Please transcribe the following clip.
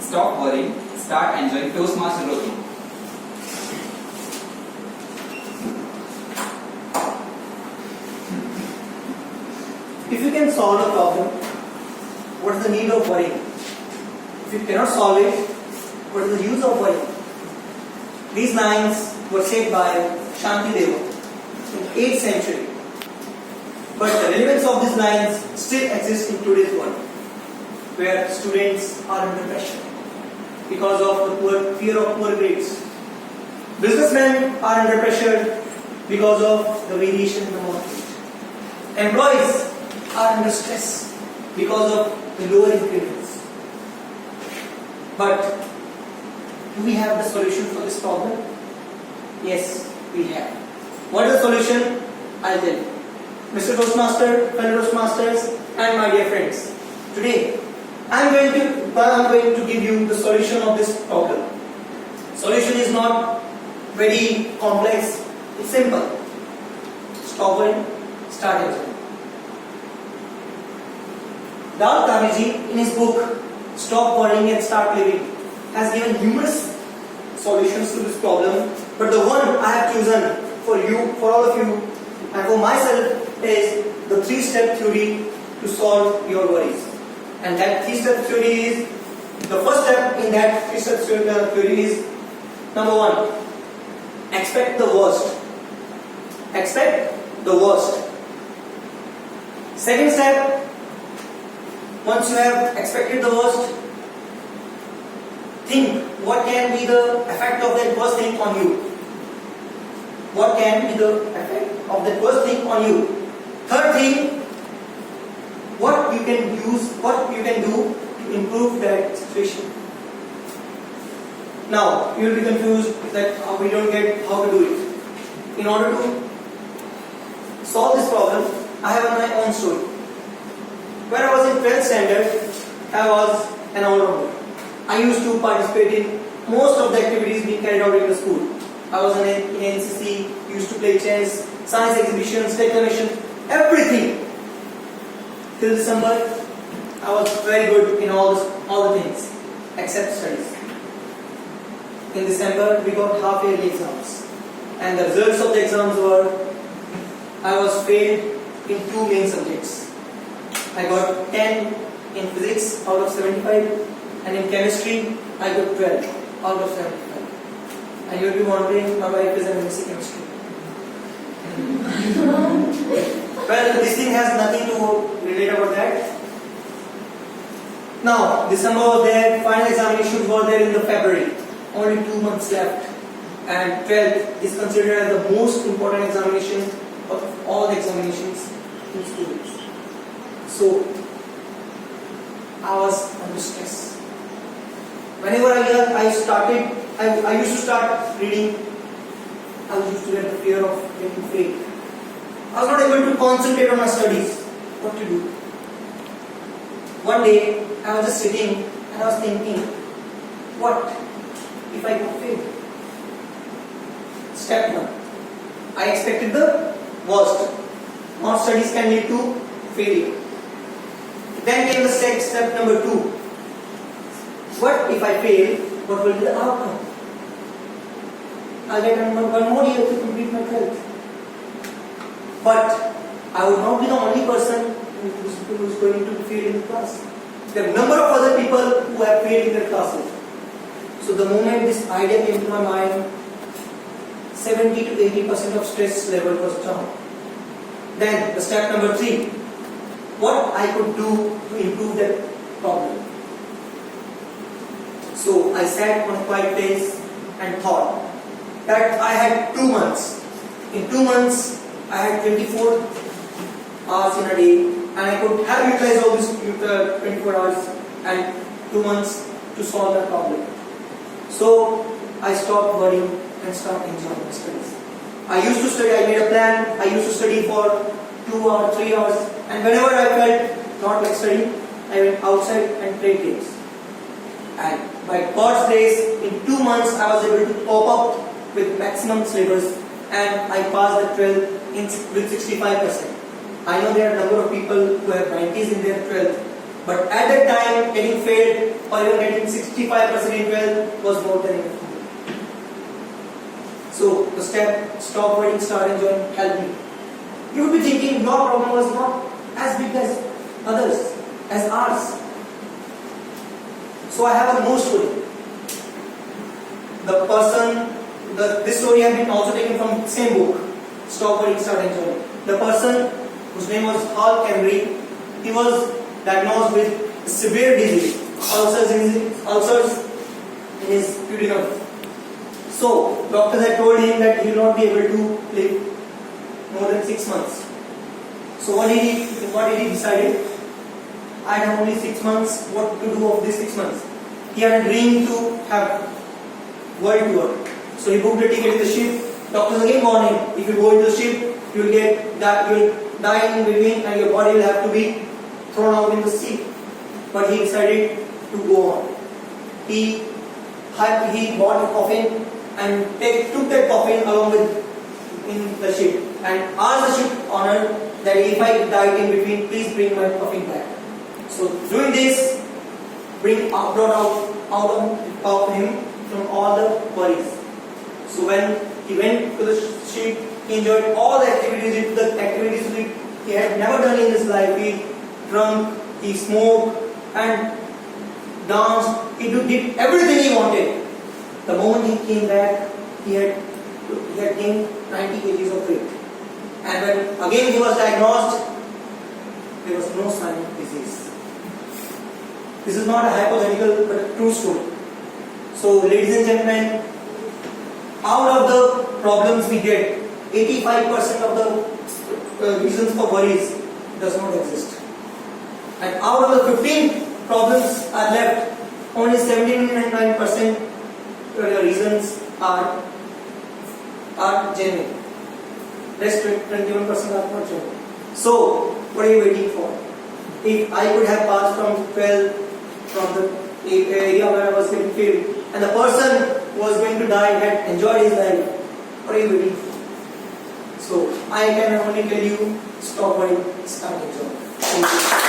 Stop worrying, start enjoying Toastmaster routine. If you can solve a problem, what is the need of worrying? If you cannot solve it, what is the use of worrying? These lines were said by Shantideva in 8th century. But the relevance of these lines still exists in today's world, where students are under pressure because of the fear of poor grades. Businessmen are under pressure because of the variation in the market. Employees are under stress because of the lower increments. But do we have the solution for this problem? Yes, we have. What is the solution? I'll tell you. Mr. Toastmaster, fellow Toastmasters, and my dear friends, today I'm going to give you the solution of this problem. Solution is not very complex, it's simple. Stop worrying, start enjoying. Dal Carnegie, in his book Stop Worrying and Start Living, has given numerous solutions to this problem, but the one I have chosen for you, for all of you, and for myself is the 3-step theory to solve your worries. And that 3-step theory is, the first step in that 3-step theory is, number 1, expect the worst. Expect the worst. Second step, once you have expected the worst, think what can be the effect of that worst thing on you. What can be the effect of that worst thing on you? Third thing, what you can do to improve that situation. Now, you will be confused that we don't get how to do it. In order to solve this problem, I have my own story. When I was in 12th standard, I was an all-rounder. I used to participate in most of the activities being carried out in the school. I was in NCC, used to play chess, science exhibitions, declamation, everything. Till December, I was very good in all the things, except studies. In December, we got half-yearly exams. And the results of the exams were, I was failed in 2 main subjects. I got 10 in physics out of 75, and in chemistry, I got 12 out of 75. And you'll be wondering, my wife is an MC chemistry. Well, this thing has nothing to relate about that. Now, December was there, final examinations were there in the February. Only 2 months left. And 12th is considered as the most important examination of all the examinations in schools. So, I was under stress. Whenever I used to start reading, I used to get the fear of getting failed. I was not able to concentrate on my studies. What to do? One day, I was just sitting and I was thinking, what if I got failed? Step 1. I expected the worst. Not studies can lead to failure. Then came the step number 2. What if I fail? What will be the outcome? I'll get one more year to complete my 12th. But I would not be the only person who is going to fail in the class. There are a number of other people who have failed in their classes. So the moment this idea came to my mind, 70 to 80% of stress level was down. Then the step number 3. What I could do to improve that problem. So I sat on a quiet place and thought that I had 2 months. In 2 months, I had 24 hours in a day, and I could have utilized all these 24 hours and 2 months to solve that problem. So I stopped worrying and started enjoying my studies. I used to study, I made a plan, I used to study for 2 or 3 hours, and whenever I felt not like studying, I went outside and played games. And by God's grace, in 2 months I was able to cope up with maximum syllabus, and I passed the 12th with 65%. I know there are a number of people who have 90s in their 12th, But at that time, getting failed or even getting 65% in 12 was more than enough. So the step stop worrying, start enjoying helped me. You would be thinking your problem was not as big as others, as ours. So I have a more story. This story has been also taken from the same book, Stop Worrying, Start Enjoying. The person whose name was Hal Henry, he was diagnosed with severe disease, ulcers in his duodenum. So doctors had told him that he will not be able to live more than 6 months. So what did he decide? I have only 6 months. What to do of these 6 months? He had a dream to have world tour. So he booked a ticket in the ship. Doctors again warned him, if you go into the ship, you will die in between and your body will have to be thrown out in the sea. But he decided to go on. He bought a coffin and took that coffin along with in the ship and asked the ship owner that if I died in between, please bring my coffin back. So doing this, brought out of him from all the worries. So when he went to the ship, he enjoyed all the activities he had never done in his life. He drank, he smoked and danced. He did everything he wanted. The moment he came back, he had gained 90 kgs of weight. And when again he was diagnosed, there was no sign of disease. This is not a hypothetical but a true story. So ladies and gentlemen, out of the problems we get, 85% of the reasons for worries does not exist. And out of the 15 problems are left, only 79% reasons are genuine. Rest 21% are not genuine. So, what are you waiting for? If I could have passed from 12 from the area where I was getting failed, and the person who was going to die had enjoyed his life, what are you waiting for? So, I can only tell you, stop worrying, start enjoying. Thank you.